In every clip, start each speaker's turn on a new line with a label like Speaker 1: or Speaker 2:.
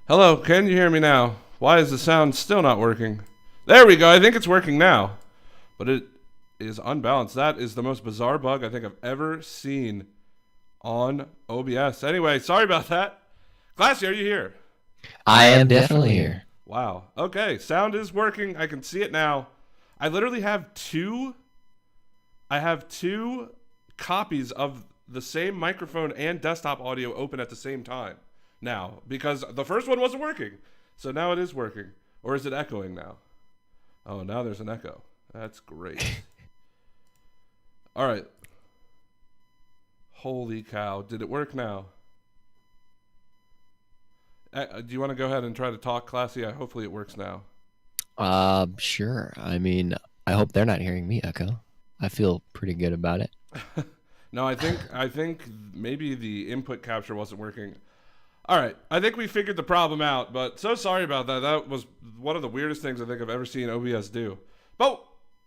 Speaker 1: Hello, can you hear me now? Why is the sound still not working? There we go. I think it's working now. But it is unbalanced. That is the most bizarre bug I think I've ever seen on OBS. Anyway, sorry about that. Classy, are you here?
Speaker 2: I am definitely here.
Speaker 1: Wow. Okay, sound is working. I can see it now. I literally have two copies of the same microphone and desktop audio open at the same time now because the first one wasn't working. So now it is working. Or is it echoing now? Oh, now there's an echo. That's great. All right. Holy cow. Did it work now? Do you want to go ahead and try to talk, Classy? Hopefully it works now.
Speaker 2: Sure. I mean, I hope they're not hearing me echo. I feel pretty good about it.
Speaker 1: No, I think maybe the input capture wasn't working. All right, I think we figured the problem out, but so sorry about that. That was one of the weirdest things I think I've ever seen OBS do. But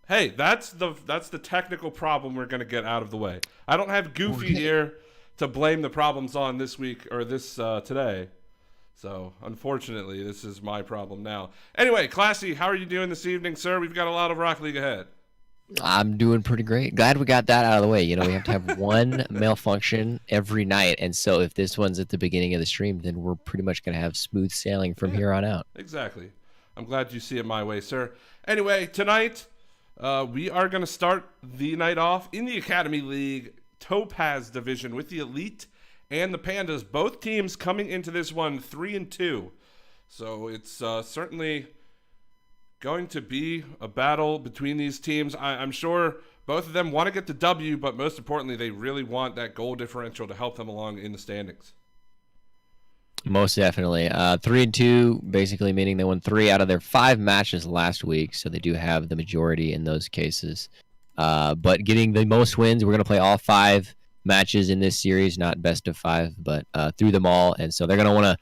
Speaker 1: hey, that's the technical problem we're gonna get out of the way. I don't have Goofy here to blame the problems on this week or this today. So unfortunately, this is my problem now. Anyway, Classy, how are you doing this evening, sir? We've got a lot of Rocket League ahead.
Speaker 2: I'm doing pretty great. Glad we got that out of the way. You know, we have to have one malfunction every night, and so if this one's at the beginning of the stream, then we're pretty much going to have smooth sailing from here on out.
Speaker 1: Exactly. I'm glad you see it my way, sir. Anyway, tonight we are going to start the night off in the Academy League Topaz division with the Elite and the Pandas. Both teams coming into this one 3-2. So it's certainly going to be a battle between these teams. I'm sure both of them want to get the W, but most importantly, they really want that goal differential to help them along in the standings.
Speaker 2: Most definitely. 3-2, basically meaning they won 3 out of their 5 matches last week, so they do have the majority in those cases. But getting the most wins, we're going to play all 5 matches in this series, not best of 5, but through them all. And so they're going to want to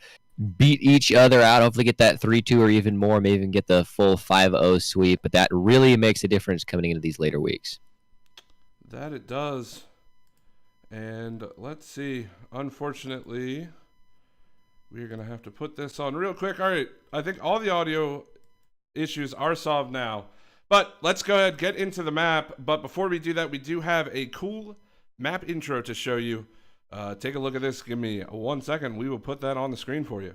Speaker 2: beat each other out, hopefully get that 3-2 or even more, maybe even get the full 5-0 sweep. But that really makes a difference coming into these later weeks.
Speaker 1: That it does. And let's see. Unfortunately, we're going to have to put this on real quick. All right. I think all the audio issues are solved now. But let's go ahead, get into the map. But before we do that, we do have a cool map intro to show you. Take a look at this. Give me 1 second. We will put that on the screen for you.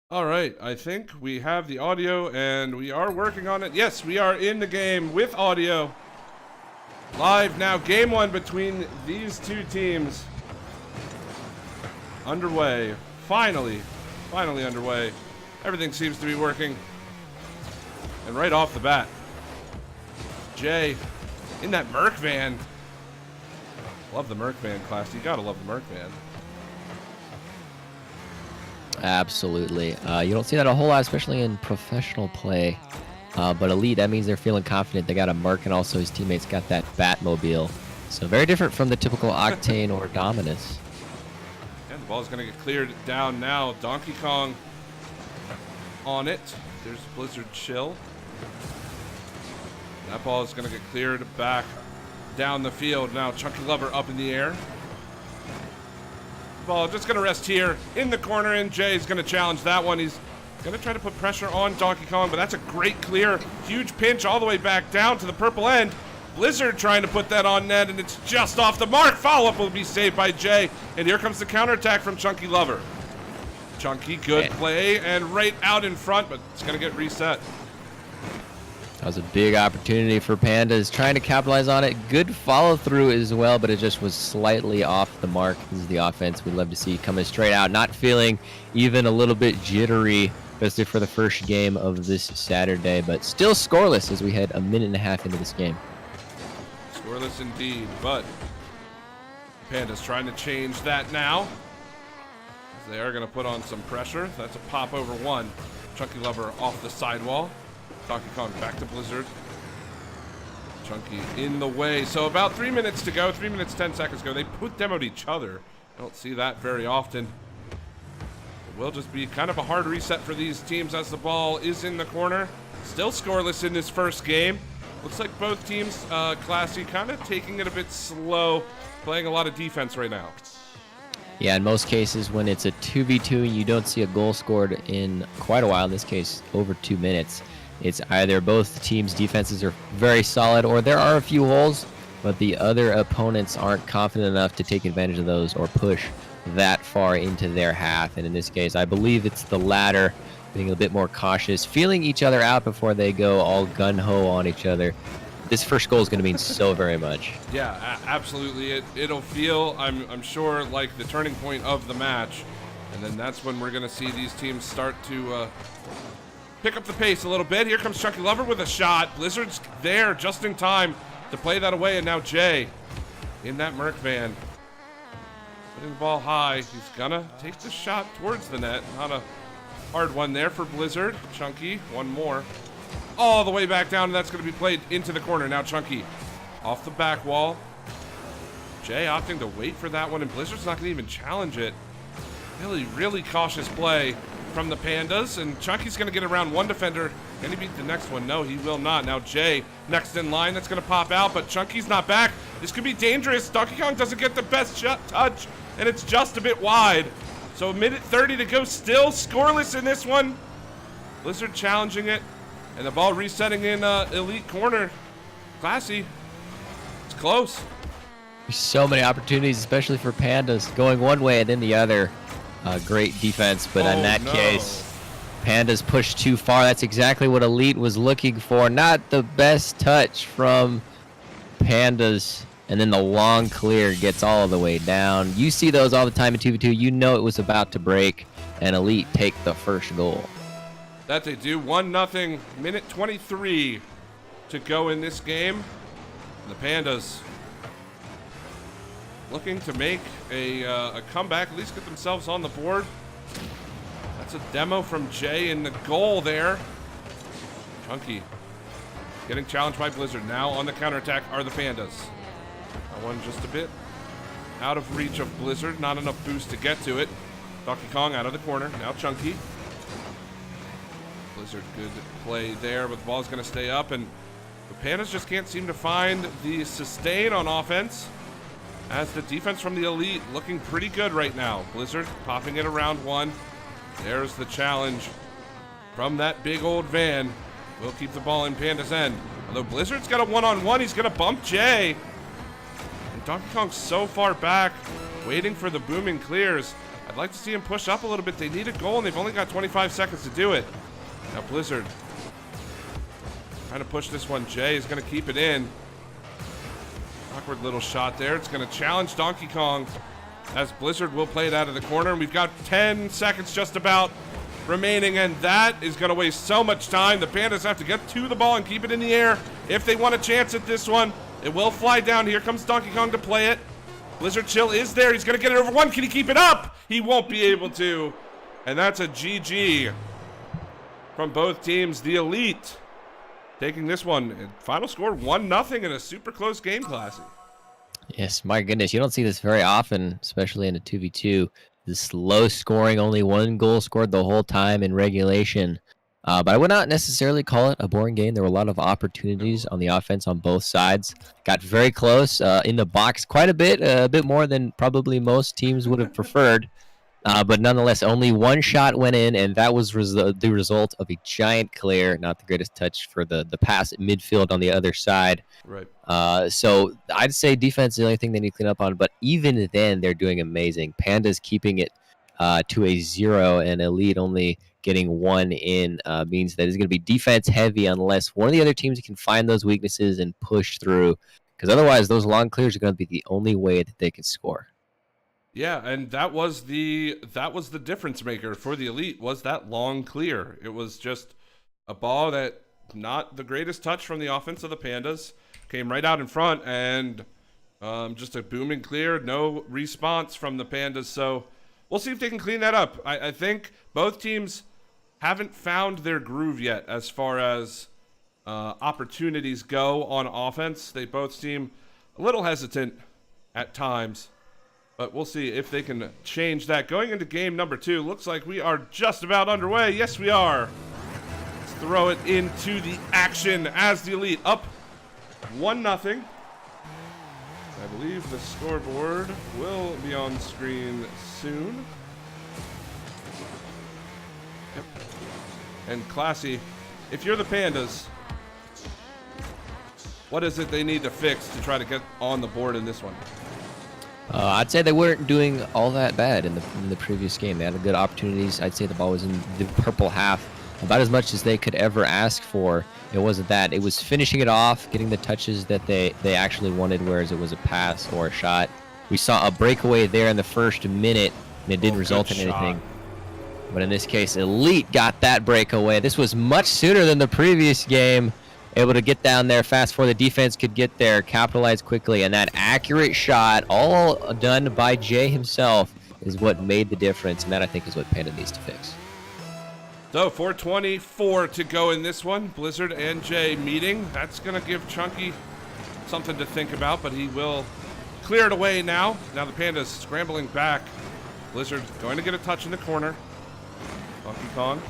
Speaker 1: All right, I think we have the audio and we are working on it. Yes, we are in the game with audio. Live now, game 1 between these two teams. Underway. Finally underway. Everything seems to be working. And right off the bat, Jay in that Merc van. Love the Merc van, class. You gotta love the Merc van.
Speaker 2: Absolutely. You don't see that a whole lot, especially in professional play. But Elite, that means they're feeling confident. They got a Merc, and also his teammates got that Batmobile. So very different from the typical Octane or Dominus.
Speaker 1: And the ball's going to get cleared down now. Donkey Kong on it. There's Blizzard Chill. That ball is going to get cleared back down the field. Now Chunky Lover up in the air. Ball just going to rest here in the corner, and Jay's going to challenge that one. He's going to try to put pressure on Donkey Kong, but that's a great clear. Huge pinch all the way back down to the purple end. Blizzard trying to put that on net, and it's just off the mark. Follow-up will be saved by Jay, and here comes the counterattack from Chunky Lover. Chunky, good play, and right out in front, but it's going to get reset.
Speaker 2: That was a big opportunity for Pandas, trying to capitalize on it. Good follow-through as well, but it just was slightly off the mark. This is the offense we'd love to see coming straight out, not feeling even a little bit jittery, especially for the first game of this Saturday, but still scoreless as we head a minute and a half into this game.
Speaker 1: Scoreless indeed, but Pandas trying to change that now. They are going to put on some pressure. That's a pop over one. Chunky Lover off the sidewall. Donkey Kong back to Blizzard. Chunky in the way. So about 3 minutes to go. 3 minutes, 10 seconds ago. They put demoed each other. I don't see that very often. It will just be kind of a hard reset for these teams as the ball is in the corner. Still scoreless in this first game. Looks like both teams, Classy, kind of taking it a bit slow. Playing a lot of defense right now.
Speaker 2: Yeah, in most cases, when it's a 2v2 and you don't see a goal scored in quite a while, in this case, over 2 minutes, it's either both teams' defenses are very solid or there are a few holes, but the other opponents aren't confident enough to take advantage of those or push that far into their half. And in this case, I believe it's the latter, being a bit more cautious, feeling each other out before they go all gun-ho on each other. This first goal is going to mean so very much.
Speaker 1: Yeah, absolutely. It'll feel, I'm sure, like the turning point of the match. And then that's when we're going to see these teams start to pick up the pace a little bit. Here comes Chunky Lover with a shot. Blizzard's there just in time to play that away. And now Jay in that Merc van. Putting the ball high. He's going to take the shot towards the net. Not a hard one there for Blizzard. Chunky, one more. All the way back down, and that's going to be played into the corner. Now Chunky off the back wall. Jay opting to wait for that one, and Blizzard's not going to even challenge it. Really, really cautious play from the Pandas, and Chunky's going to get around one defender. Can he beat the next one? No, he will not. Now Jay next in line. That's going to pop out, but Chunky's not back. This could be dangerous. Donkey Kong doesn't get the best shot touch, and it's just a bit wide. So a minute 30 to go, still scoreless in this one. Blizzard challenging it. And the ball resetting in elite corner. Classy. It's close.
Speaker 2: So many opportunities, especially for Pandas, going one way and then the other. Great defense, but in that case, Pandas pushed too far. That's exactly what Elite was looking for. Not the best touch from Pandas. And then the long clear gets all the way down. You see those all the time in 2v2. You know it was about to break, and Elite take the first goal.
Speaker 1: That they do. 1-0, minute 23 to go in this game. The Pandas looking to make a comeback, at least get themselves on the board. That's a demo from Jay in the goal there. Chunky getting challenged by Blizzard. Now on the counterattack are the Pandas. That one just a bit out of reach of Blizzard. Not enough boost to get to it. Donkey Kong out of the corner. Now Chunky. Blizzard, good play there, but the ball's going to stay up, and the Pandas just can't seem to find the sustain on offense as the defense from the Elite looking pretty good right now. Blizzard popping it around one. There's the challenge from that big old van. Will keep the ball in Panda's end. Although Blizzard's got a one-on-one, he's going to bump Jay. And Donkey Kong's so far back, waiting for the booming clears. I'd like to see him push up a little bit. They need a goal, and they've only got 25 seconds to do it. Now Blizzard trying to push this one. Jay is going to keep it in. Awkward little shot there. It's going to challenge Donkey Kong as Blizzard will play it out of the corner. And we've got 10 seconds just about remaining, and that is going to waste so much time. The Pandas have to get to the ball and keep it in the air if they want a chance at this one. It will fly down. Here comes Donkey Kong to play it. Blizzard Chill is there. He's going to get it over one. Can he keep it up? He won't be able to. And that's a GG from both teams. The Elite taking this one. Final score 1-0 in a super close game, Classy.
Speaker 2: Yes, my goodness. You don't see this very often, especially in a 2v2. This low scoring, only one goal scored the whole time in regulation. But I would not necessarily call it a boring game. There were a lot of opportunities on the offense on both sides. Got very close in the box quite a bit more than probably most teams would have preferred. But nonetheless, only one shot went in, and that was the result of a giant clear. Not the greatest touch for the pass at midfield on the other side.
Speaker 1: Right.
Speaker 2: So I'd say defense is the only thing they need to clean up on. But even then, they're doing amazing. Pandas keeping it to a 0, and Elite only getting one in means that it's going to be defense heavy unless one of the other teams can find those weaknesses and push through. Because otherwise, those long clears are going to be the only way that they can score.
Speaker 1: Yeah, and that was the difference maker for the Elite, was that long clear. It was just a ball that not the greatest touch from the offense of the Pandas. came right out in front, and just a boom and clear, no response from the Pandas. So we'll see if they can clean that up. I think both teams haven't found their groove yet as far as opportunities go on offense. They both seem a little hesitant at times, but we'll see if they can change that. Going into game number 2, looks like we are just about underway. Yes, we are. Let's throw it into the action as the Elite up 1-0. I believe the scoreboard will be on screen soon. Yep. And Classy, if you're the Pandas, what is it they need to fix to try to get on the board in this one?
Speaker 2: I'd say they weren't doing all that bad in the previous game. They had good opportunities. I'd say the ball was in the purple half about as much as they could ever ask for. It wasn't that. It was finishing it off, getting the touches that they actually wanted, whereas it was a pass or a shot. We saw a breakaway there in the first minute, and it didn't result in anything. But in this case, Elite got that breakaway. This was much sooner than the previous game. Able to get down there fast before the defense could get there, capitalize quickly, and that accurate shot, all done by Jay himself, is what made the difference, and that I think is what Panda needs to fix.
Speaker 1: So 4:24 to go in this one. Blizzard and Jay meeting. That's going to give Chunky something to think about, but he will clear it away now. Now the Panda's scrambling back. Blizzard going to get a touch in the corner. Donkey Kong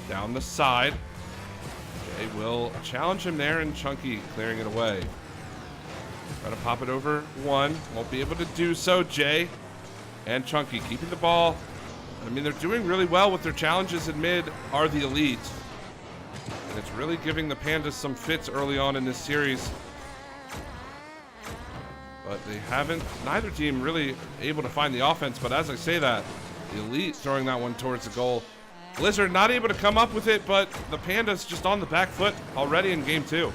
Speaker 1: down the side. Jay will challenge him there, and Chunky clearing it away. Try to pop it over one. Won't be able to do so. Jay and Chunky keeping the ball. I mean, they're doing really well with their challenges in mid are the Elite. And it's really giving the Pandas some fits early on in this series. But they haven't, neither team really able to find the offense. But as I say that, the Elite throwing that one towards the goal. Blizzard not able to come up with it, but the Pandas just on the back foot already in game 2.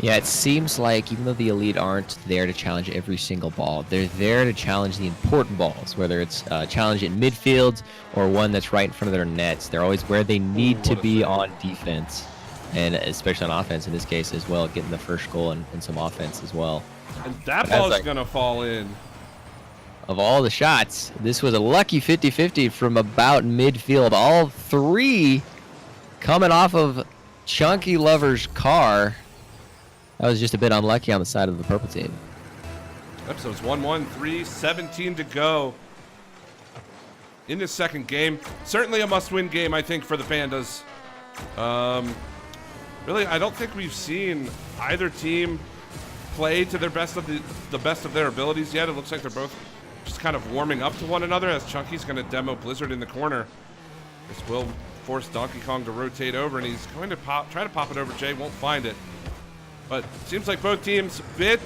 Speaker 2: Yeah, it seems like even though the Elite aren't there to challenge every single ball, they're there to challenge the important balls, whether it's a challenge in midfield or one that's right in front of their nets. They're always where they need to be on defense, and especially on offense in this case as well, getting the first goal and some offense as well.
Speaker 1: And that ball is going to fall in.
Speaker 2: Of all the shots, this was a lucky 50-50 from about midfield. All three coming off of Chunky Lover's car. That was just a bit unlucky on the side of the purple team.
Speaker 1: Yep, so it's 1-1, 3:17 to go in this second game. Certainly a must-win game, I think, for the Pandas. Really, I don't think we've seen either team play to their best of the best of their abilities yet. It looks like they're both just kind of warming up to one another as Chunky's going to demo Blizzard in the corner. This will force Donkey Kong to rotate over, and he's going to try to pop it over. Jay won't find it. But seems like both teams bit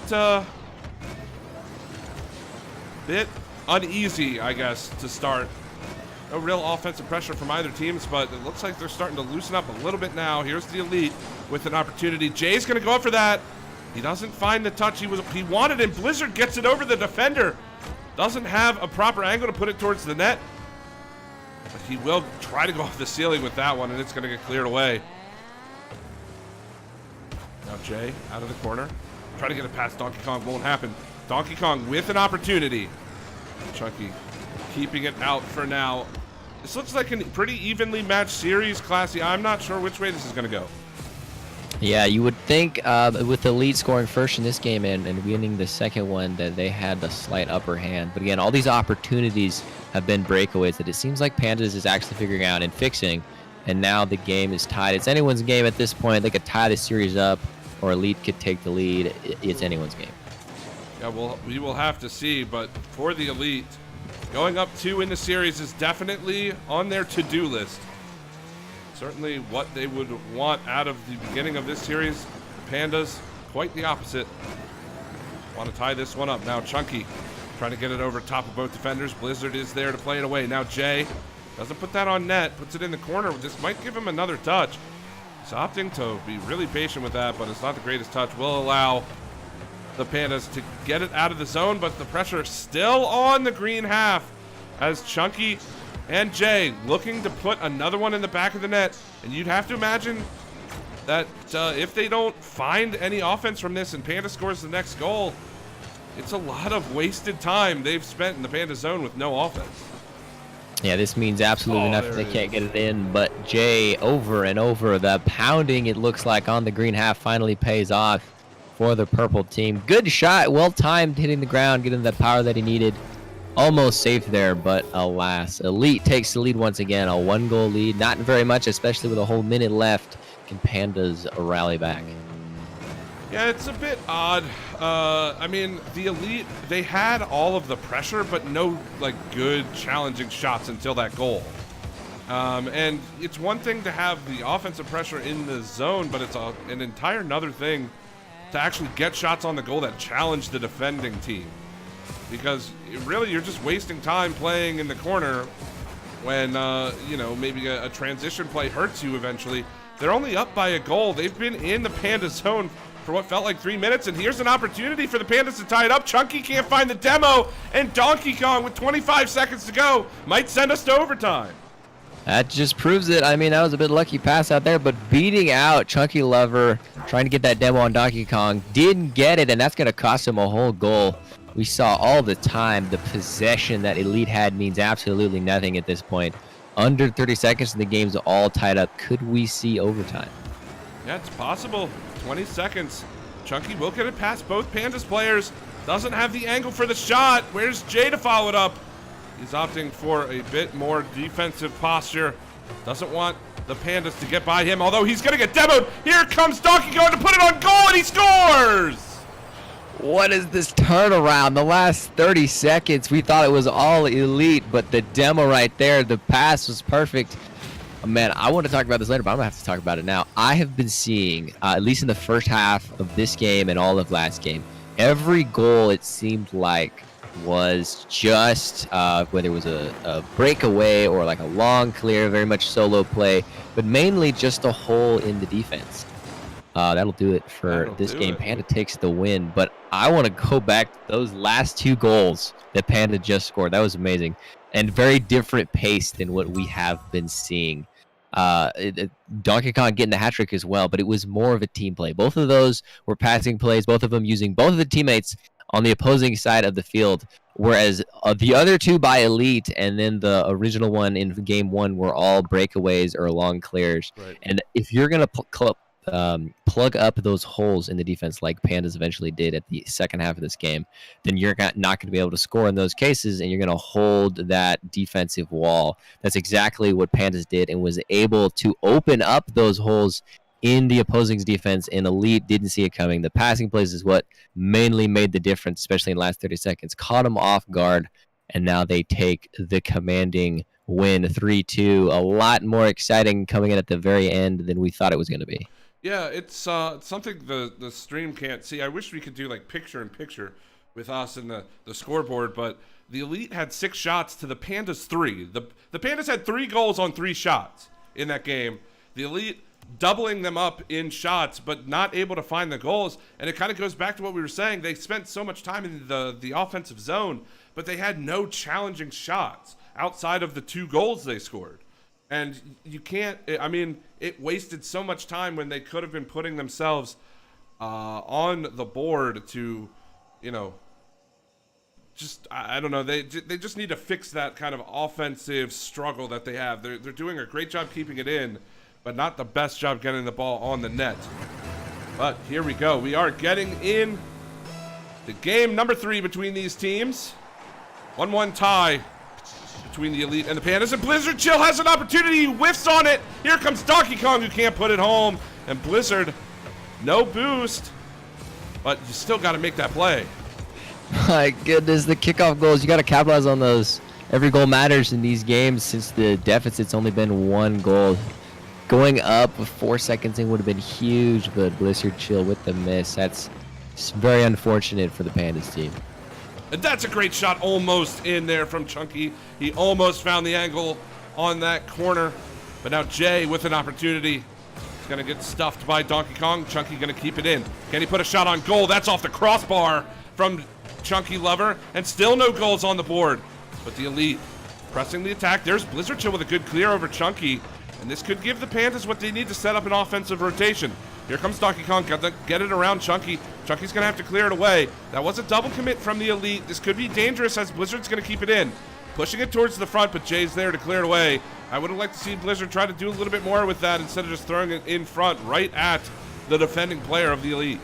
Speaker 1: uneasy, I guess, to start. No real offensive pressure from either teams, but it looks like they're starting to loosen up a little bit now. Here's the Elite with an opportunity. Jay's going to go up for that. He doesn't find the touch he wanted, and Blizzard gets it over the defender. Doesn't have a proper angle to put it towards the net. But he will try to go off the ceiling with that one, and it's going to get cleared away. Now Jay out of the corner. Try to get it past Donkey Kong. Won't happen. Donkey Kong with an opportunity. Chunky keeping it out for now. This looks like a pretty evenly matched series, Classy. I'm not sure which way this is going to go.
Speaker 2: Yeah, you would think with the lead scoring first in this game and winning the second one that they had the slight upper hand. But again, all these opportunities have been breakaways that it seems like Pandas is actually figuring out and fixing. And now the game is tied. It's anyone's game at this point. They could tie the series up, or Elite could take the lead. It's anyone's game.
Speaker 1: Yeah, well, we will have to see. But for the Elite, going up 2 in the series is definitely on their to-do list. Certainly what they would want out of the beginning of this series. The Pandas, quite the opposite. Want to tie this one up. Now Chunky trying to get it over top of both defenders. Blizzard is there to play it away. Now Jay doesn't put that on net, puts it in the corner. This might give him another touch. He's opting to be really patient with that, but it's not the greatest touch. Will allow the Pandas to get it out of the zone, but the pressure is still on the green half as Chunky and Jay looking to put another one in the back of the net. And you'd have to imagine that if they don't find any offense from this and Panda scores the next goal, it's a lot of wasted time they've spent in the Panda zone with no offense.
Speaker 2: Yeah, this means absolutely nothing. They can't get it in, but Jay, over and over, the pounding, it looks like, on the green half finally pays off for the purple team. Good shot, well-timed, hitting the ground, getting the power that he needed. Almost safe there, but alas. Elite takes the lead once again, a 1-goal lead. Not very much, especially with a whole minute left. Can Pandas rally back?
Speaker 1: Yeah, it's a bit odd. I mean, the Elite, they had all of the pressure, but no, like, good, challenging shots until that goal. And it's one thing to have the offensive pressure in the zone, but it's an entire another thing to actually get shots on the goal that challenge the defending team. Because really, you're just wasting time playing in the corner when, you know, maybe a transition play hurts you eventually. They're only up by a goal. They've been in the Panda zone for what felt like 3 minutes, and here's an opportunity for the Pandas to tie it up. Chunky can't find the demo, and Donkey Kong, with 25 seconds to go, might send us to overtime.
Speaker 2: That just proves it. I mean, that was a bit lucky pass out there, but beating out Chunky Lover, trying to get that demo on Donkey Kong, didn't get it, and that's going to cost him a whole goal. We saw all the time the possession that Elite had means absolutely nothing at this point. Under 30 seconds and the game's all tied up. Could we see overtime?
Speaker 1: Yeah, it's possible. 20 seconds. Chunky will get it past both Pandas players. Doesn't have the angle for the shot. Where's Jay to follow it up? He's opting for a bit more defensive posture. Doesn't want the Pandas to get by him, although he's going to get demoed. Here comes Donkey Kong to put it on goal, and he scores!
Speaker 2: What is this turnaround? The last 30 seconds, we thought it was all Elite, but the demo right there, the pass was perfect. Man, I want to talk about this later, but I'm going to have to talk about it now. I have been seeing, at least in the first half of this game and all of last game, every goal, it seemed like, was just whether it was a breakaway or like a long clear, very much solo play, but mainly just a hole in the defense. That'll do it for this game. Panda takes the win, but I want to go back to those last 2 goals that Panda just scored. That was amazing and very different pace than what we have been seeing. Donkey Kong getting the hat trick as well, but it was more of a team play. Both of those were passing plays, both of them using both of the teammates on the opposing side of the field, whereas the other 2 by Elite and then the original one in game 1 were all breakaways or long clears. Right. And if you're going to plug up those holes in the defense like Pandas eventually did at the second half of this game, then you're not going to be able to score in those cases, and you're going to hold that defensive wall. That's exactly what Pandas did and was able to open up those holes in the opposing's defense, and Elite didn't see it coming. The passing plays is what mainly made the difference, especially in the last 30 seconds. Caught them off guard, and now they take the commanding win 3-2. A lot more exciting coming in at the very end than we thought it was going to be.
Speaker 1: Yeah, it's something the stream can't see. I wish we could do like picture-in-picture with us and the scoreboard, but the Elite had 6 shots to the Pandas 3. The Pandas had 3 goals on 3 shots in that game. The Elite doubling them up in shots, but not able to find the goals. And it kind of goes back to what we were saying. They spent so much time in the offensive zone, but they had no challenging shots outside of the 2 goals they scored. And you can't, I mean, it wasted so much time when they could have been putting themselves on the board to, you know, just, I don't know, they just need to fix that kind of offensive struggle that they have. They're doing a great job keeping it in, but not the best job getting the ball on the net. But here we go. We are getting in the game number 3 between these teams. 1-1 tie between the Elite and the Pandas, and Blizzard Chill has an opportunity. He whiffs on it. Here comes Donkey Kong, who can't put it home, and Blizzard, no boost, but you still got to make that play.
Speaker 2: My goodness, the kickoff goals, you got to capitalize on those. Every goal matters in these games since the deficit's only been 1 goal. Going up with 4 seconds in would have been huge, but Blizzard Chill with the miss. That's very unfortunate for the Pandas team.
Speaker 1: And that's a great shot, almost in there from Chunky. He almost found the angle on that corner. But now Jay with an opportunity. He's going to get stuffed by Donkey Kong. Chunky going to keep it in. Can he put a shot on goal? That's off the crossbar from Chunky Lover. And still no goals on the board. But the Elite pressing the attack. There's Blizzard Chill with a good clear over Chunky. And this could give the Pandas what they need to set up an offensive rotation. Here comes Donkey Kong, get it around Chunky. Chunky's gonna have to clear it away. That was a double commit from the Elite. This could be dangerous as Blizzard's gonna keep it in. Pushing it towards the front, but Jay's there to clear it away. I would have liked to see Blizzard try to do a little bit more with that instead of just throwing it in front right at the defending player of the Elite.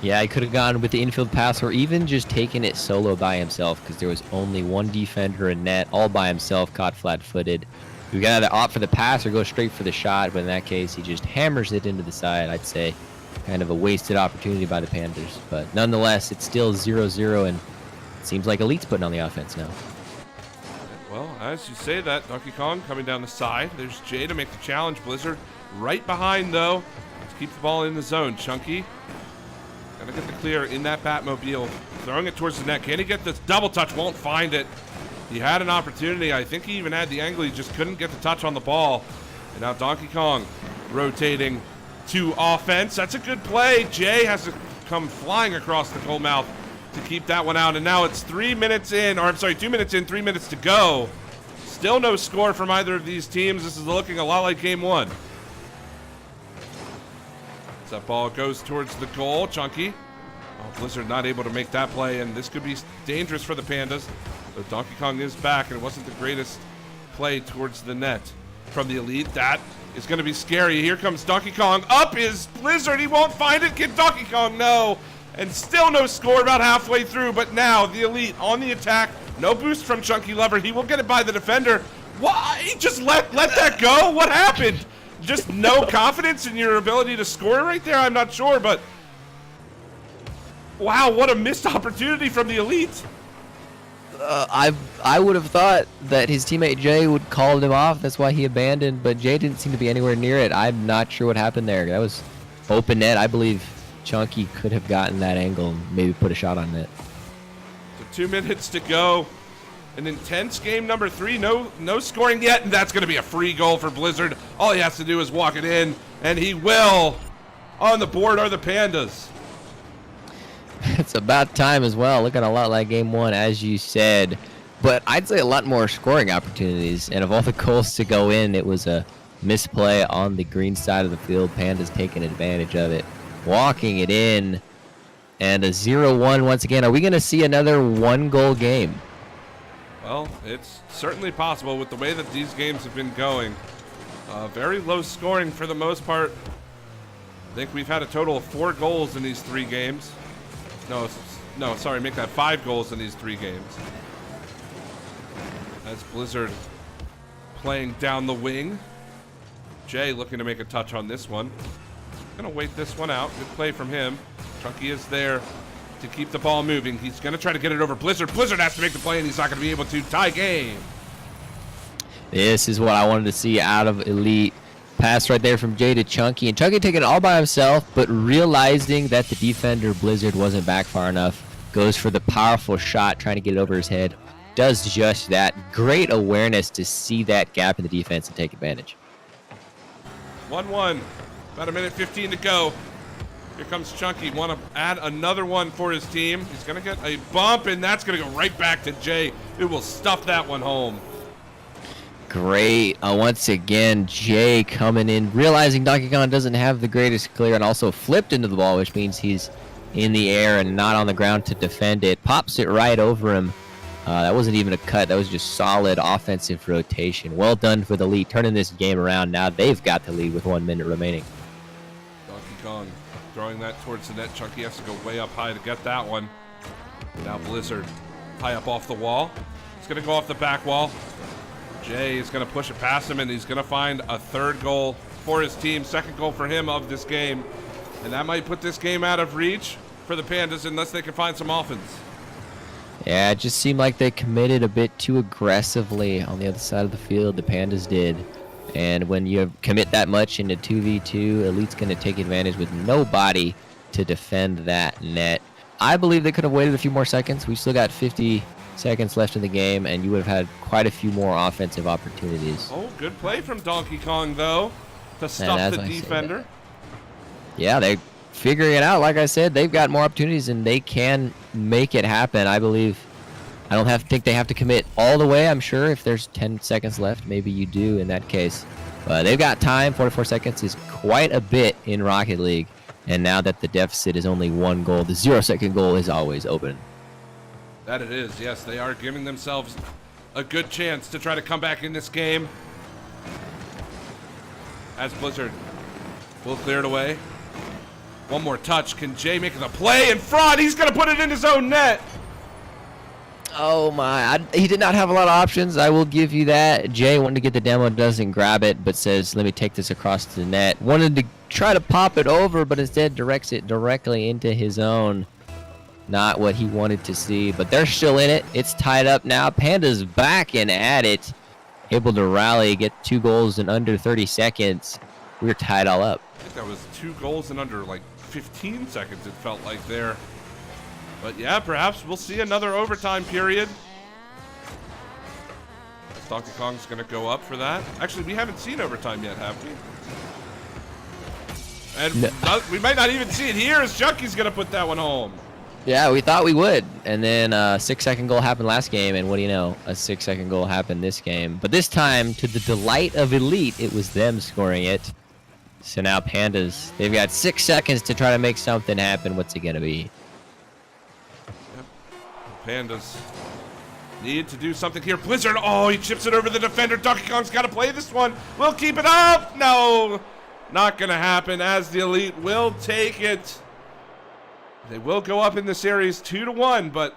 Speaker 2: Yeah, he could have gone with the infield pass or even just taken it solo by himself because there was only one defender in net all by himself, caught flat-footed. We got either opt for the pass or go straight for the shot, but in that case, he just hammers it into the side. I'd say kind of a wasted opportunity by the Pandas. But nonetheless, it's still 0-0, and it seems like Elite's putting on the offense now.
Speaker 1: Well, as you say that, Donkey Kong coming down the side. There's Jay to make the challenge. Blizzard right behind, though, to keep the ball in the zone. Chunky gonna get the clear in that Batmobile, throwing it towards the net. Can he get this double touch? Won't find it. He had an opportunity. I think he even had the angle. He just couldn't get the touch on the ball. And now Donkey Kong rotating to offense. That's a good play. Jay has to come flying across the goal mouth to keep that one out. And now it's 2 minutes in, 3 minutes to go. Still no score from either of these teams. This is looking a lot like game one. As that ball goes towards the goal, Chunky. Oh, Blizzard not able to make that play, and this could be dangerous for the Pandas. But Donkey Kong is back, and it wasn't the greatest play towards the net from the Elite. That is going to be scary. Here comes Donkey Kong. Up is Blizzard. He won't find it. Can Donkey Kong? No. And still no score about halfway through. But now the Elite on the attack. No boost from Chunky Lover. He will get it by the defender. Why? He just let that go? What happened? Just no confidence in your ability to score right there? I'm not sure, but wow, what a missed opportunity from the Elite.
Speaker 2: I would have thought that his teammate Jay would call him off. That's why he abandoned, but Jay didn't seem to be anywhere near it. I'm not sure what happened there. That was open net. I believe Chunky could have gotten that angle and maybe put a shot on net.
Speaker 1: So 2 minutes to go. An intense game number 3. No scoring yet, and that's going to be a free goal for Blizzard. All he has to do is walk it in, and he will. On the board are the Pandas.
Speaker 2: It's about time as well. Looking a lot like game one, as you said. But I'd say a lot more scoring opportunities. And of all the goals to go in, it was a misplay on the green side of the field. Pandas taking advantage of it. Walking it in. And a 0-1 once again. Are we going to see another one-goal game?
Speaker 1: Well, it's certainly possible with the way that these games have been going. Very low scoring for the most part. I think we've had a total of 4 goals in these 3 games. No, sorry, make that 5 goals in these 3 games. As Blizzard playing down the wing. Jay looking to make a touch on this one. Gonna wait this one out. Good play from him. Chunky is there to keep the ball moving. He's gonna try to get it over Blizzard. Blizzard has to make the play, and he's not gonna be able to. Tie game.
Speaker 2: This is what I wanted to see out of Elite. Pass right there from Jay to Chunky, and Chunky taking it all by himself, but realizing that the defender Blizzard wasn't back far enough, goes for the powerful shot, trying to get it over his head. Does just that. Great awareness to see that gap in the defense and take advantage.
Speaker 1: 1-1. About 1:15 to go. Here comes Chunky. Want to add another one for his team. He's going to get a bump, and that's going to go right back to Jay, who will stuff that one home.
Speaker 2: Great. Once again, Jay coming in, realizing Donkey Kong doesn't have the greatest clear, and also flipped into the ball, which means he's in the air and not on the ground to defend it. Pops it right over him. That wasn't even a cut. That was just solid offensive rotation. Well done for the lead, turning this game around. Now they've got the lead with 1 minute remaining.
Speaker 1: Donkey Kong throwing that towards the net. Chunky has to go way up high to get that one. Now Blizzard high up off the wall. He's going to go off the back wall. Jay is going to push it past him, and he's going to find a 3rd goal for his team. 2nd goal for him of this game. And that might put this game out of reach for the Pandas unless they can find some offense.
Speaker 2: Yeah, it just seemed like they committed a bit too aggressively on the other side of the field. The Pandas did. And when you commit that much into 2v2, Elite's going to take advantage with nobody to defend that net. I believe they could have waited a few more seconds. We've still got 50 seconds left in the game, and you would have had quite a few more offensive opportunities.
Speaker 1: Oh, good play from Donkey Kong, though, to stop the defender.
Speaker 2: Yeah, they're figuring it out. Like I said, they've got more opportunities, and they can make it happen. I believe. I don't think they have to commit all the way. I'm sure if there's 10 seconds left, maybe you do in that case. But they've got time. 44 seconds is quite a bit in Rocket League. And now that the deficit is only 1 goal, the 0-second goal is always open.
Speaker 1: That it is, yes. They are giving themselves a good chance to try to come back in this game. As Blizzard will clear it away. One more touch. Can Jay make the play in front? He's going to put it in his own net.
Speaker 2: Oh my, he did not have a lot of options. I will give you that. Jay wanted to get the demo, doesn't grab it, but says, let me take this across the net. Wanted to try to pop it over, but instead directs it directly into his own. Not what he wanted to see, but they're still in it. It's tied up now. Pandas back and at it. Able to rally, get 2 goals in under 30 seconds. We're tied all up.
Speaker 1: I think that was 2 goals in under like 15 seconds, it felt like there. But yeah, perhaps we'll see another overtime period. Donkey Kong's going to go up for that. Actually, we haven't seen overtime yet, have we? And no. We might not even see it here as Chucky's going to put that one home.
Speaker 2: Yeah, we thought we would. And then a 6-second goal happened last game, and what do you know? A 6-second goal happened this game. But this time, to the delight of Elite, it was them scoring it. So now Pandas, they've got 6 seconds to try to make something happen. What's it going to be?
Speaker 1: Pandas need to do something here. Blizzard, oh, he chips it over the defender. Donkey Kong's got to play this one. We'll keep it up. No, not going to happen as the Elite will take it. They will go up in the series 2-1, but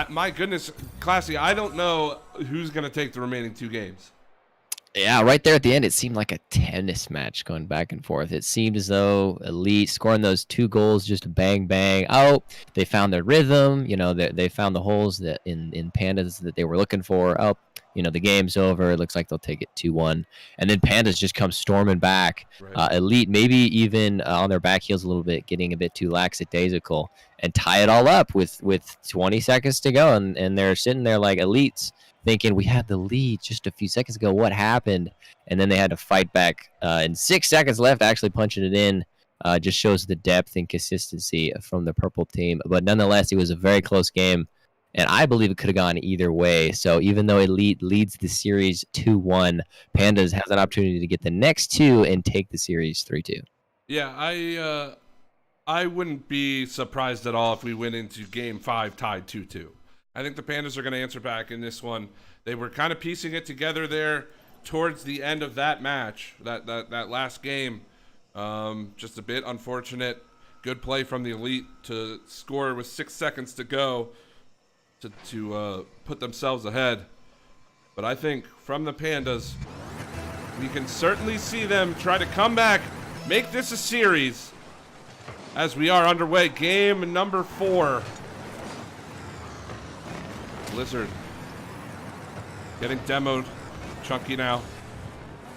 Speaker 1: my goodness, Classy, I don't know who's going to take the remaining 2 games.
Speaker 2: Yeah, right there at the end, it seemed like a tennis match going back and forth. It seemed as though Elite scoring those 2 goals, just bang, bang. Oh, they found their rhythm. You know, they found the holes that in Pandas that they were looking for. Oh, you know, the game's over. It looks like they'll take it 2-1. And then Pandas just come storming back. Right. Elite maybe even on their back heels a little bit, getting a bit too lackadaisical, and tie it all up with 20 seconds to go. And they're sitting there like Elites, thinking we had the lead just a few seconds ago. What happened? And then they had to fight back. And 6 seconds left, actually punching it in. Just shows the depth and consistency from the purple team. But nonetheless, it was a very close game. And I believe it could have gone either way. So even though Elite leads the series 2-1, Pandas has an opportunity to get the next 2 and take the series 3-2.
Speaker 1: Yeah, I wouldn't be surprised at all if we went into Game 5 tied 2-2. I think the Pandas are going to answer back in this one. They were kind of piecing it together there towards the end of that match, that last game. Just a bit unfortunate. Good play from the Elite to score with 6 seconds to go to put themselves ahead. But I think from the Pandas, we can certainly see them try to come back, make this a series as we are underway. Game number 4. Blizzard getting demoed. Chunky now.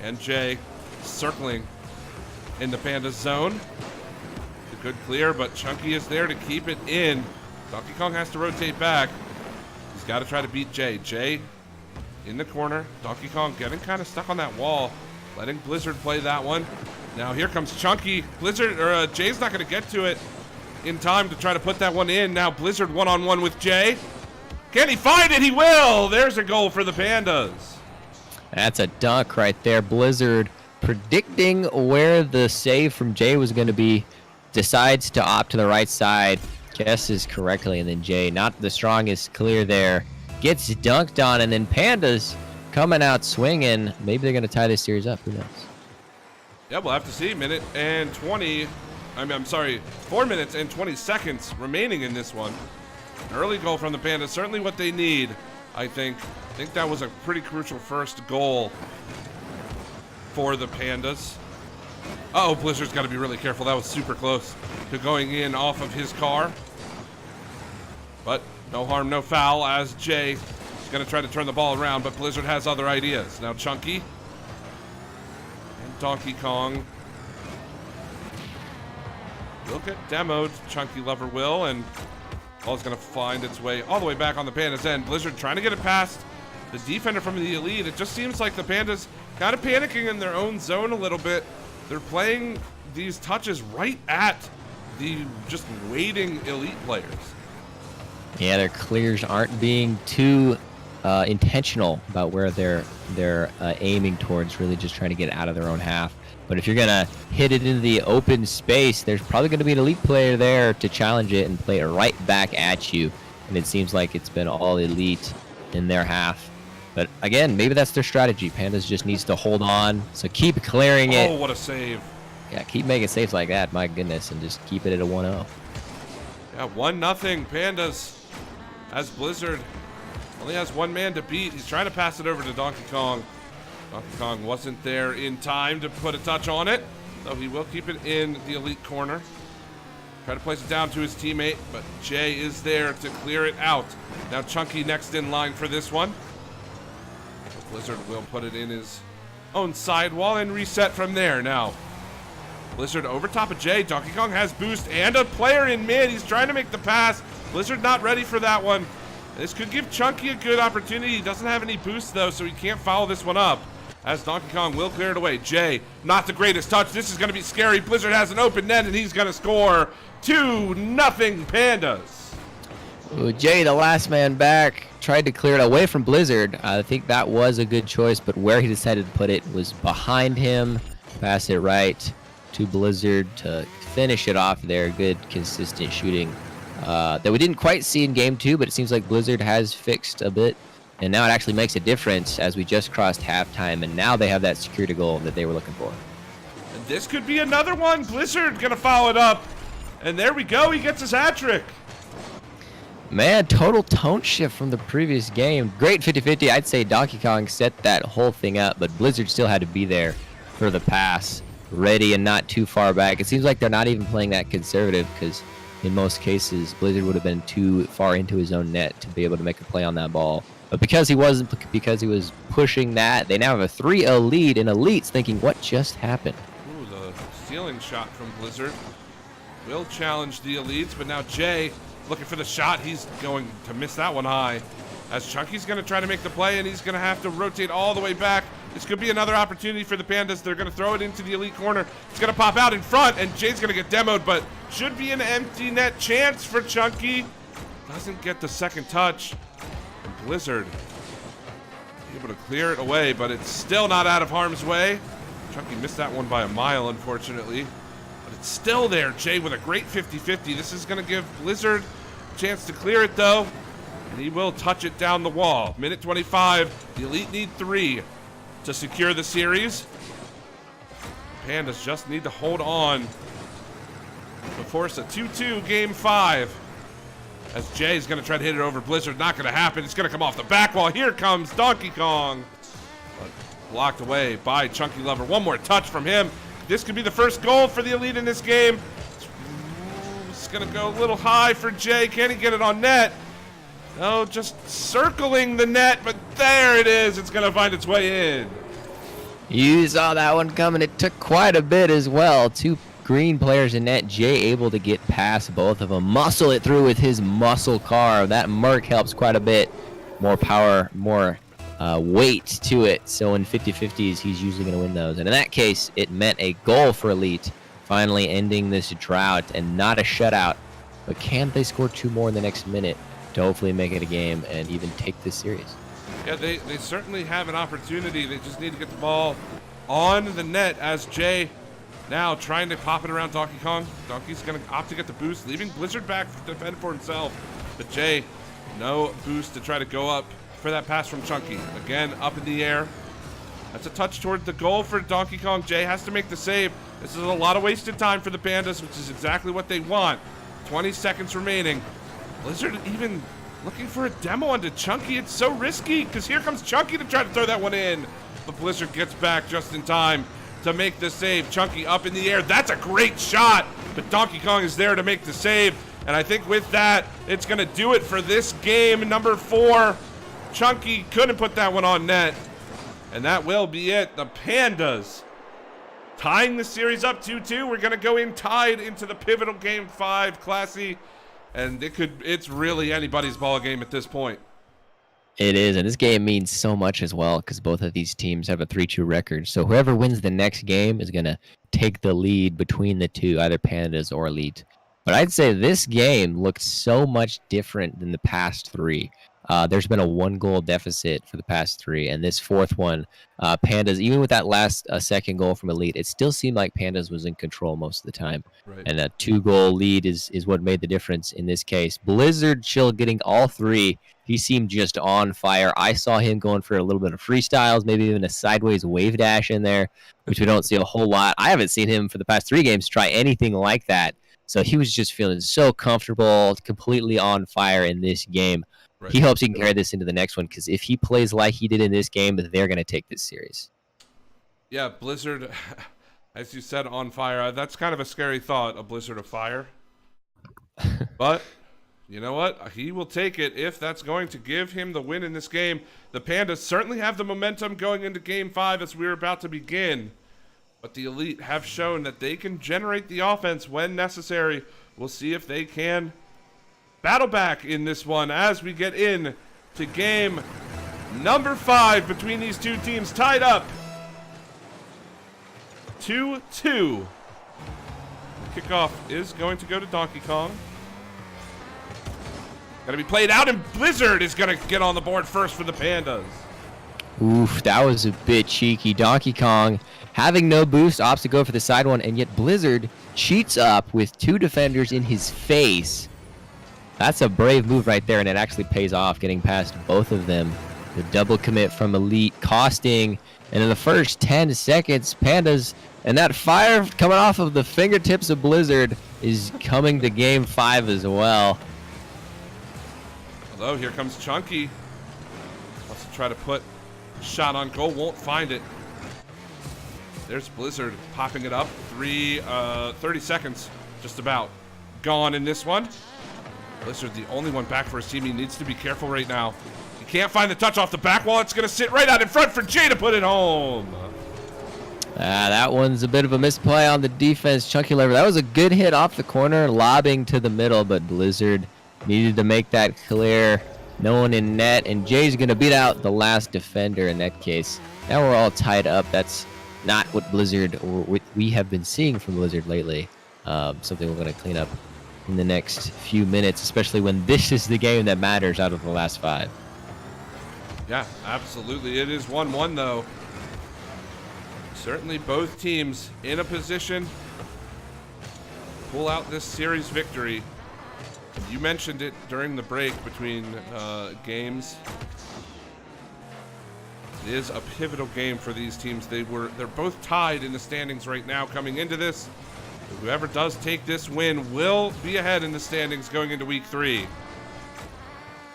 Speaker 1: And Jay circling in the Pandas zone. A good clear, but Chunky is there to keep it in. Donkey Kong has to rotate back. He's got to try to beat Jay. Jay in the corner. Donkey Kong getting kind of stuck on that wall. Letting Blizzard play that one. Now here comes Chunky. Jay's not going to get to it in time to try to put that one in. Now Blizzard one-on-one with Jay. Can he find it? He will. There's a goal for the Pandas.
Speaker 2: That's a dunk right there. Blizzard predicting where the save from Jay was going to be. Decides to opt to the right side. Guesses correctly. And then Jay, not the strongest clear there, gets dunked on. And then Pandas coming out swinging. Maybe they're going to tie this series up. Who knows?
Speaker 1: Yeah, we'll have to see. 4 minutes and 20 seconds remaining in this one. An early goal from the Pandas, certainly what they need, I think. I think that was a pretty crucial first goal for the Pandas. Uh-oh, Blizzard's got to be really careful. That was super close to going in off of his car. But no harm, no foul, as Jay is going to try to turn the ball around, but Blizzard has other ideas. Now Chunky and Donkey Kong will get demoed. Chunky Lover will, and ball's going to find its way all the way back on the Pandas' end. Blizzard trying to get it past the defender from the Elite. It just seems like the Pandas kind of panicking in their own zone a little bit. They're playing these touches right at the just waiting Elite players.
Speaker 2: Yeah, their clears aren't being too intentional about where they're aiming towards, really just trying to get out of their own half. But if you're gonna hit it into the open space, there's probably gonna be an elite player there to challenge it and play it right back at you. And it seems like it's been all elite in their half. But again, maybe that's their strategy. Pandas just needs to hold on. So keep clearing it.
Speaker 1: Oh, what a save.
Speaker 2: Yeah, keep making saves like that, my goodness, and just keep it at a 1-0.
Speaker 1: Yeah, 1-0 Pandas, as Blizzard only has one man to beat. He's trying to pass it over to Donkey Kong. Donkey Kong wasn't there in time to put a touch on it, though he will keep it in the elite corner. Try to place it down to his teammate, but Jay is there to clear it out. Now Chunky next in line for this one. Blizzard will put it in his own sidewall and reset from there. Now Blizzard over top of Jay. Donkey Kong has boost and a player in mid. He's trying to make the pass. Blizzard not ready for that one. This could give Chunky a good opportunity. He doesn't have any boost though, so he can't follow this one up. As Donkey Kong will clear it away. Jay, not the greatest touch. This is going to be scary. Blizzard has an open net and he's going to score 2-0 Pandas.
Speaker 2: Ooh, Jay, the last man back, tried to clear it away from Blizzard. I think that was a good choice, but where he decided to put it was behind him. Pass it right to Blizzard to finish it off there. Good, consistent shooting that we didn't quite see in Game 2, but it seems like Blizzard has fixed a bit. And now it actually makes a difference as we just crossed halftime, and now they have that security goal that they were looking for.
Speaker 1: And this could be another one. Blizzard going to follow it up. And there we go. He gets his hat trick.
Speaker 2: Man, total tone shift from the previous game. Great 50-50. I'd say Donkey Kong set that whole thing up, but Blizzard still had to be there for the pass. Ready and not too far back. It seems like they're not even playing that conservative because in most cases, Blizzard would have been too far into his own net to be able to make a play on that ball. But because he wasn't, because he was pushing that, they now have a 3-0 lead, and Elites thinking, what just happened?
Speaker 1: Ooh, the stealing shot from Blizzard will challenge the Elites, but now Jay looking for the shot. He's going to miss that one high. As Chunky's going to try to make the play, and he's going to have to rotate all the way back. This could be another opportunity for the Pandas. They're going to throw it into the elite corner. It's going to pop out in front, and Jay's going to get demoed, but should be an empty net chance for Chunky. Doesn't get the second touch. And Blizzard able to clear it away, but it's still not out of harm's way. Chunky missed that one by a mile, unfortunately. But it's still there. Jay with a great 50-50. This is going to give Blizzard a chance to clear it, though. And he will touch it down the wall. Minute 25. The Elite need 3 to secure the series. Pandas just need to hold on to force a 2-2 game 5. As Jay's going to try to hit it over Blizzard. Not going to happen. It's going to come off the back wall. Here comes Donkey Kong. But blocked away by Chunky Lover. One more touch from him. This could be the first goal for the Elite in this game. It's going to go a little high for Jay. Can he get it on net? No, just circling the net, but there it is. It's going to find its way in.
Speaker 2: You saw that one coming. It took quite a bit as well. 2 green players in net. Jay able to get past both of them. Muscle it through with his muscle car. That Merc helps quite a bit. More power, more weight to it. So in 50-50s, he's usually going to win those. And in that case, it meant a goal for Elite. Finally ending this drought and not a shutout. But can they score 2 more in the next minute to hopefully make it a game and even take this series?
Speaker 1: Yeah, they certainly have an opportunity. They just need to get the ball on the net as Jay now trying to pop it around Donkey Kong. Donkey's going to opt to get the boost, leaving Blizzard back to defend for himself. But Jay, no boost to try to go up for that pass from Chunky. Again, up in the air. That's a touch toward the goal for Donkey Kong. Jay has to make the save. This is a lot of wasted time for the Pandas, which is exactly what they want. 20 seconds remaining. Blizzard even looking for a demo onto Chunky. It's so risky because here comes Chunky to try to throw that one in. But Blizzard gets back just in time to make the save. Chunky up in the air. That's a great shot. But Donkey Kong is there to make the save. And I think with that, it's going to do it for this game. Number 4. Chunky couldn't put that one on net. And that will be it. The Pandas tying the series up 2-2. We're going to go in tied into the pivotal game 5, Classy. And it's really anybody's ball game at this point.
Speaker 2: It is, and this game means so much as well because both of these teams have a 3-2 record. So whoever wins the next game is going to take the lead between the two, either Pandas or Elite. But I'd say this game looked so much different than the past 3. There's been a 1-goal deficit for the past 3, and this 4th one, Pandas, even with that last second goal from Elite, it still seemed like Pandas was in control most of the time.
Speaker 1: Right.
Speaker 2: And a 2-goal lead is what made the difference in this case. Blizzard Chill getting all 3. He seemed just on fire. I saw him going for a little bit of freestyles, maybe even a sideways wave dash in there, which we don't see a whole lot. I haven't seen him for the past 3 games try anything like that. So he was just feeling so comfortable, completely on fire in this game. Right. He hopes he can carry this into the next one, because if he plays like he did in this game, they're going to take this series.
Speaker 1: Yeah, Blizzard, as you said, on fire. That's kind of a scary thought, a Blizzard of fire. But you know what? He will take it if that's going to give him the win in this game. The Pandas certainly have the momentum going into Game 5 as we're about to begin. But the Elite have shown that they can generate the offense when necessary. We'll see if they can battle back in this one as we get in to game number 5 between these two teams, tied up 2-2. Kickoff is going to go to Donkey Kong. Got to be played out, and Blizzard is going to get on the board first for the Pandas.
Speaker 2: Oof, that was a bit cheeky. Donkey Kong having no boost, opts to go for the side one, and yet Blizzard cheats up with 2 defenders in his face. That's a brave move right there, and it actually pays off, getting past both of them. The double commit from Elite costing, and in the first 10 seconds, Pandas, and that fire coming off of the fingertips of Blizzard is coming to Game 5 as well.
Speaker 1: Although, here comes Chunky. Wants to try to put a shot on goal, won't find it. There's Blizzard popping it up. 30 seconds, just about gone in this one. Blizzard, the only one back for his team. He needs to be careful right now. He can't find the touch off the back wall. It's going to sit right out in front for Jay to put it home.
Speaker 2: That one's a bit of a misplay on the defense. Chunky Lever, that was a good hit off the corner, lobbing to the middle, but Blizzard needed to make that clear. No one in net, and Jay's going to beat out the last defender in that case. Now we're all tied up. That's not what Blizzard, or what we have been seeing from Blizzard lately. Something we're going to clean up in the next few minutes, especially when this is the game that matters out of the last 5.
Speaker 1: Yeah, absolutely. It is 1-1, though. Certainly both teams in a position to pull out this series victory. You mentioned it during the break between games. It is a pivotal game for these teams. They're both tied in the standings right now coming into this. Whoever does take this win will be ahead in the standings going into week 3.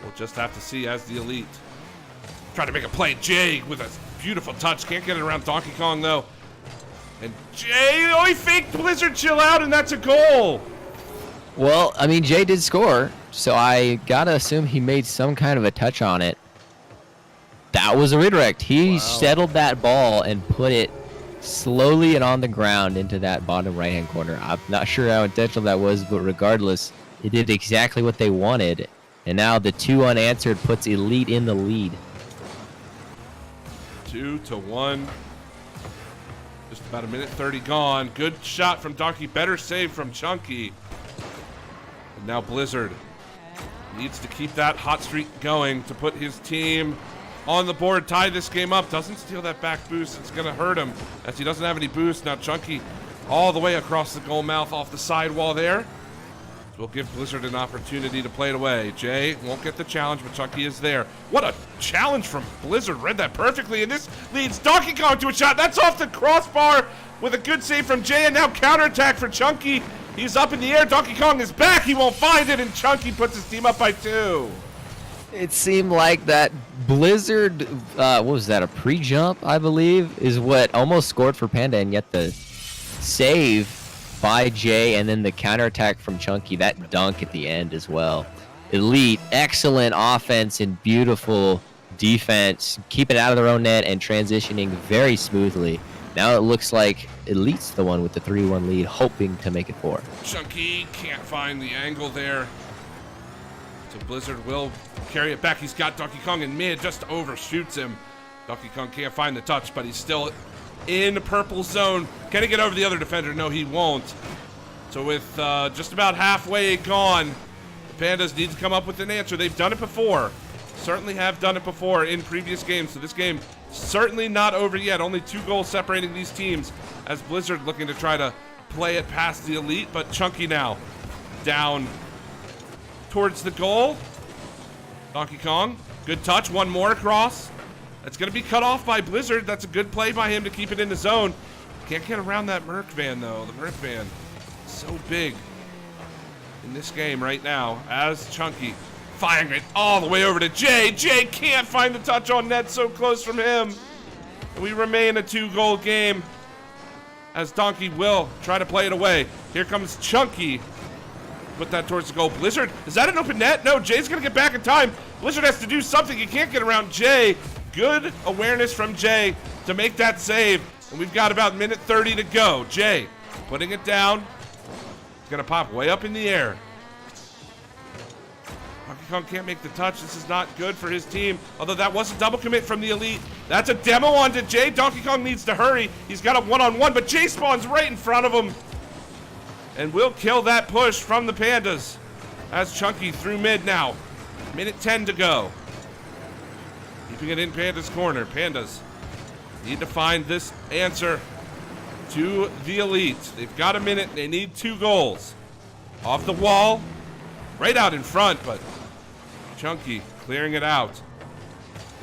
Speaker 1: We'll just have to see as the Elite try to make a play. Jay with a beautiful touch. Can't get it around Donkey Kong, though. And Jay, oh, he faked Blizzard chill out, and that's a goal.
Speaker 2: Well, I mean, Jay did score, so I got to assume he made some kind of a touch on it. That was a redirect. He settled that ball and put it slowly and on the ground into that bottom right-hand corner. I'm not sure how intentional that was, but regardless, it did exactly what they wanted. And now the 2 unanswered puts Elite in the lead.
Speaker 1: 2-1. Just about a minute 30 gone. Good shot from Donkey. Better save from Chunky. And now Blizzard needs to keep that hot streak going to put his team on the board, tie this game up. Doesn't steal that back boost. It's going to hurt him as he doesn't have any boost. Now Chunky all the way across the goal mouth off the sidewall there. We'll give Blizzard an opportunity to play it away. Jay won't get the challenge, but Chunky is there. What a challenge from Blizzard. Read that perfectly, and this leads Donkey Kong to a shot. That's off the crossbar with a good save from Jay, and now counterattack for Chunky. He's up in the air. Donkey Kong is back. He won't find it, and Chunky puts his team up by 2.
Speaker 2: It seemed like that Blizzard, what was that, a pre-jump, I believe, is what almost scored for Panda, and yet the save by Jay and then the counterattack from Chunky, that dunk at the end as well. Elite, excellent offense and beautiful defense, keep it out of their own net and transitioning very smoothly. Now it looks like Elite's the one with the 3-1 lead, hoping to make it 4.
Speaker 1: Chunky can't find the angle there. So Blizzard will carry it back. He's got Donkey Kong in mid, just overshoots him. Donkey Kong can't find the touch, but he's still in purple zone. Can he get over the other defender? No, he won't. So with just about halfway gone, the Pandas need to come up with an answer. They've done it before. certainly have done it before in previous games, so this game certainly not over yet. Only 2 goals separating these teams as Blizzard looking to try to play it past the Elite, but Chunky now down towards the goal. Donkey Kong, good touch, one more across. That's going to be cut off by Blizzard. That's a good play by him to keep it in the zone. Can't get around that Merc van, though. The Merc van, so big in this game right now as Chunky firing it all the way over to Jay. Jay can't find the touch on net, so close from him. We remain a 2-goal game as Donkey will try to play it away. Here comes Chunky. Put that towards the goal. Blizzard, is that an open net? No, Jay's going to get back in time. Blizzard has to do something. He can't get around Jay. Good awareness from Jay to make that save. And we've got about minute 30 to go. Jay putting it down. It's going to pop way up in the air. Donkey Kong can't make the touch. This is not good for his team. Although that was a double commit from the Elite. That's a demo onto Jay. Donkey Kong needs to hurry. He's got a one-on-one, but Jay spawns right in front of him. And will kill that push from the Pandas. As Chunky through mid now. Minute 10 to go. Keeping it in Pandas' corner. Pandas need to find this answer to the Elite. They've got a minute. They need 2 goals. Off the wall. Right out in front, but Chunky clearing it out.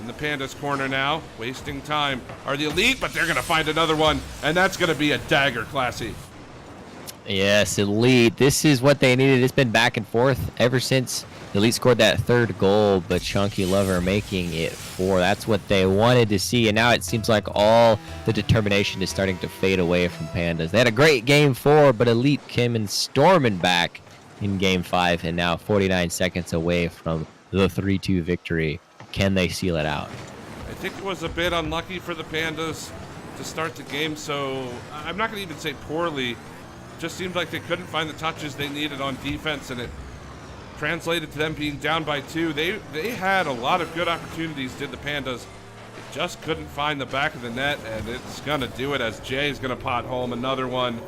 Speaker 1: In the Pandas' corner now. Wasting time are the Elite, but they're going to find another one. And that's going to be a dagger, Classy.
Speaker 2: Yes, Elite. This is what they needed. It's been back and forth ever since Elite scored that 3rd goal, but Chunky Lover making it 4. That's what they wanted to see, and now it seems like all the determination is starting to fade away from Pandas. They had a great game 4, but Elite came in storming back in game 5, and now 49 seconds away from the 3-2 victory. Can they seal it out?
Speaker 1: I think it was a bit unlucky for the Pandas to start the game, so I'm not going to even say poorly. Just seemed like they couldn't find the touches they needed on defense, and it translated to them being down by 2. They had a lot of good opportunities, did the Pandas. They just couldn't find the back of the net, and it's going to do it as Jay is going to pot home another one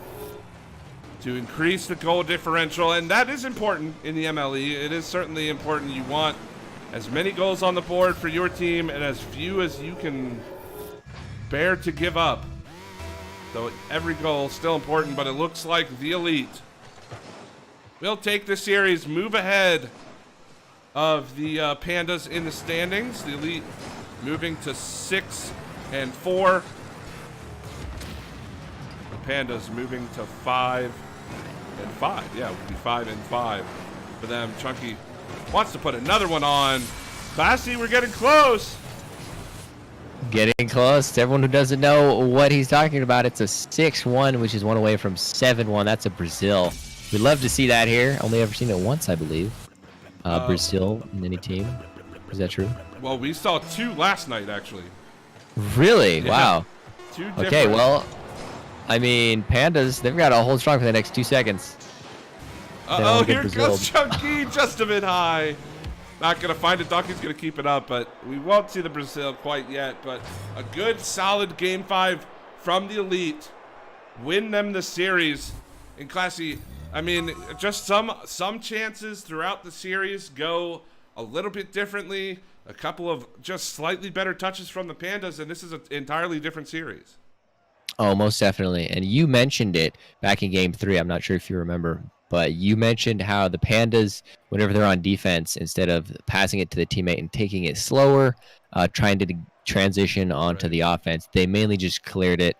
Speaker 1: to increase the goal differential, and that is important in the MLE. It is certainly important. You want as many goals on the board for your team and as few as you can bear to give up. So every goal is still important, but it looks like the Elite will take the series, move ahead of the Pandas in the standings. The Elite moving to 6 and 4. The Pandas moving to 5 and 5. Yeah, it would be 5 and 5 for them. Chunky wants to put another one on. Classy, we're getting close.
Speaker 2: Getting close. To everyone who doesn't know what he's talking about, it's a 6-1, which is one away from 7-1. That's a Brazil. We'd love to see that here. Only ever seen it once, I believe. Brazil in any team. Is that true?
Speaker 1: Well, we saw 2 last night, actually.
Speaker 2: Really?
Speaker 1: Yeah.
Speaker 2: Wow.
Speaker 1: 2 different.
Speaker 2: Okay, well, I mean, Pandas, they've got to hold strong for the next 2 seconds.
Speaker 1: Uh-oh, here goes Chunky, just a bit high. Not going to find it. Donkey's going to keep it up, but we won't see the Brazil quite yet. But a good, solid Game 5 from the Elite. Win them the series. And Classy, I mean, just some chances throughout the series go a little bit differently. A couple of just slightly better touches from the Pandas, and this is an entirely different series.
Speaker 2: Oh, most definitely. And you mentioned it back in Game 3. I'm not sure if you remember, but you mentioned how the Pandas, whenever they're on defense, instead of passing it to the teammate and taking it slower, trying to transition onto the offense, they mainly just cleared it.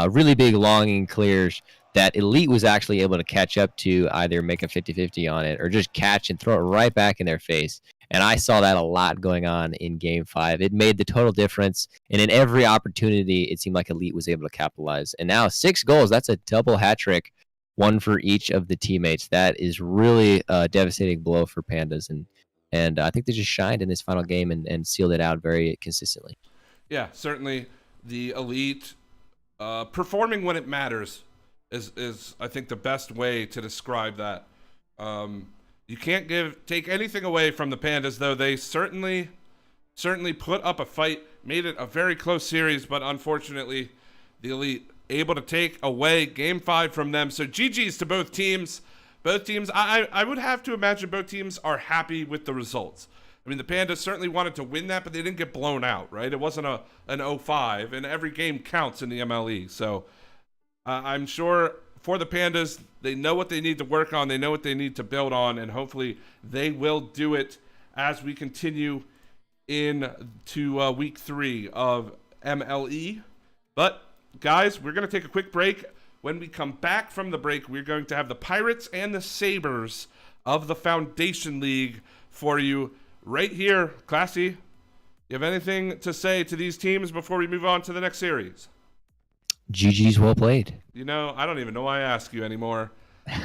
Speaker 2: Really big, longing clears that Elite was actually able to catch up to, either make a 50-50 on it or just catch and throw it right back in their face. And I saw that a lot going on in Game 5. It made the total difference. And in every opportunity, it seemed like Elite was able to capitalize. And now 6 goals, that's a double hat trick, 1 for each of the teammates. That is really a devastating blow for Pandas. And I think they just shined in this final game and sealed it out very consistently.
Speaker 1: Yeah, certainly the Elite performing when it matters is I think the best way to describe that. You can't take anything away from the Pandas, though. They certainly put up a fight, made it a very close series, but unfortunately, the Elite able to take away Game 5 from them. So GG's to both teams. Both teams, I would have to imagine both teams are happy with the results. I mean, the Pandas certainly wanted to win that, but they didn't get blown out, right? It wasn't an 0-5, and every game counts in the MLE. So I'm sure for the Pandas, they know what they need to work on, they know what they need to build on, and hopefully they will do it as we continue into week 3 of MLE. But guys, we're going to take a quick break. When we come back from the break, we're going to have the Pirates and the Sabres of the Foundation League for you right here. Classy, you have anything to say to these teams before we move on to the next series?
Speaker 2: GG's well played.
Speaker 1: You know, I don't even know why I ask you anymore.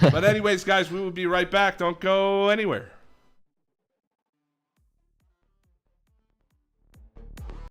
Speaker 1: But anyways, guys, we will be right back. Don't go anywhere.